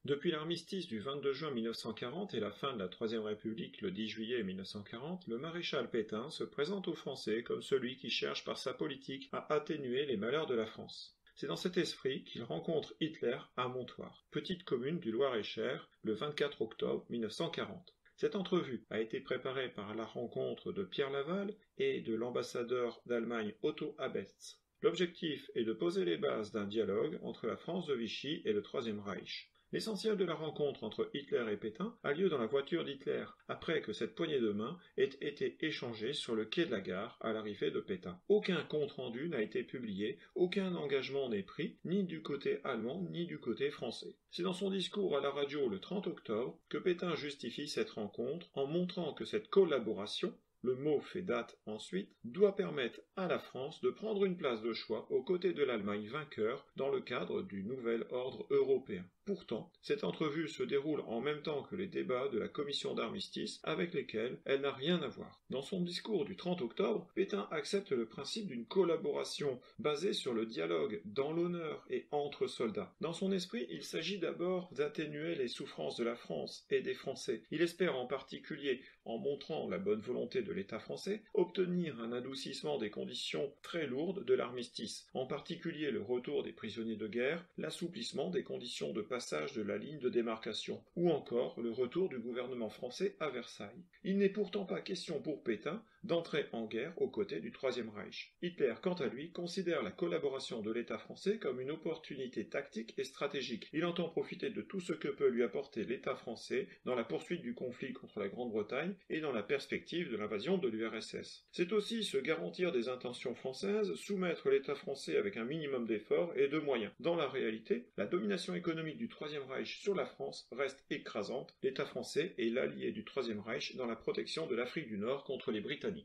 Depuis l'armistice du 22 juin 1940 et la fin de la Troisième République le 10 juillet 1940, le maréchal Pétain se présente aux Français comme celui qui cherche par sa politique à atténuer les malheurs de la France. C'est dans cet esprit qu'il rencontre Hitler à Montoire, petite commune du Loir-et-Cher, le 24 octobre 1940. Cette entrevue a été préparée par la rencontre de Pierre Laval et de l'ambassadeur d'Allemagne Otto Abetz. L'objectif est de poser les bases d'un dialogue entre la France de Vichy et le Troisième Reich. L'essentiel de la rencontre entre Hitler et Pétain a lieu dans la voiture d'Hitler, après que cette poignée de main ait été échangée sur le quai de la gare à l'arrivée de Pétain. Aucun compte-rendu n'a été publié, aucun engagement n'est pris, ni du côté allemand ni du côté français. C'est dans son discours à la radio le 30 octobre que Pétain justifie cette rencontre en montrant que cette collaboration, le mot fait date ensuite, doit permettre à la France de prendre une place de choix aux côtés de l'Allemagne vainqueur dans le cadre du nouvel ordre européen. Pourtant, cette entrevue se déroule en même temps que les débats de la commission d'armistice avec lesquels elle n'a rien à voir. Dans son discours du 30 octobre, Pétain accepte le principe d'une collaboration basée sur le dialogue dans l'honneur et entre soldats. Dans son esprit, il s'agit d'abord d'atténuer les souffrances de la France et des Français. Il espère en particulier, en montrant la bonne volonté de l'État français, obtenir un adoucissement des conditions très lourdes de l'armistice, en particulier le retour des prisonniers de guerre, l'assouplissement des conditions de passage de la ligne de démarcation, ou encore le retour du gouvernement français à Versailles. Il n'est pourtant pas question pour Pétain d'entrer en guerre aux côtés du Troisième Reich. Hitler, quant à lui, considère la collaboration de l'État français comme une opportunité tactique et stratégique. Il entend profiter de tout ce que peut lui apporter l'État français dans la poursuite du conflit contre la Grande-Bretagne et dans la perspective de l'invasion de l'URSS. C'est aussi se garantir des intentions françaises, soumettre l'État français avec un minimum d'efforts et de moyens. Dans la réalité, la domination économique du Troisième Reich sur la France reste écrasante. L'État français est l'allié du Troisième Reich dans la protection de l'Afrique du Nord contre les Britanniques.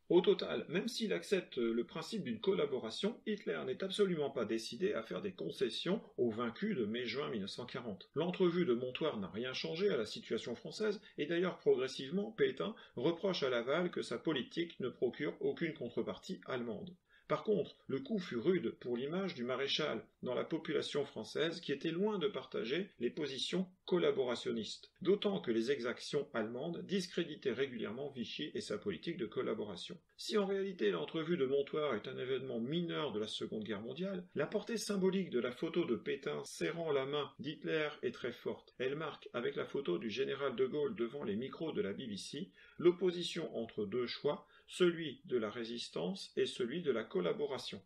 Au total, même s'il accepte le principe d'une collaboration, Hitler n'est absolument pas décidé à faire des concessions aux vaincus de mai-juin 1940. L'entrevue de Montoire n'a rien changé à la situation française, et d'ailleurs progressivement, Pétain reproche à Laval que sa politique ne procure aucune contrepartie allemande. Par contre, le coup fut rude pour l'image du maréchal dans la population française qui était loin de partager les positions collaborationnistes, d'autant que les exactions allemandes discréditaient régulièrement Vichy et sa politique de collaboration. Si en réalité l'entrevue de Montoire est un événement mineur de la Seconde Guerre mondiale, la portée symbolique de la photo de Pétain serrant la main d'Hitler est très forte. Elle marque, avec la photo du général de Gaulle devant les micros de la BBC, l'opposition entre deux choix, celui de la résistance et celui de la collaboration.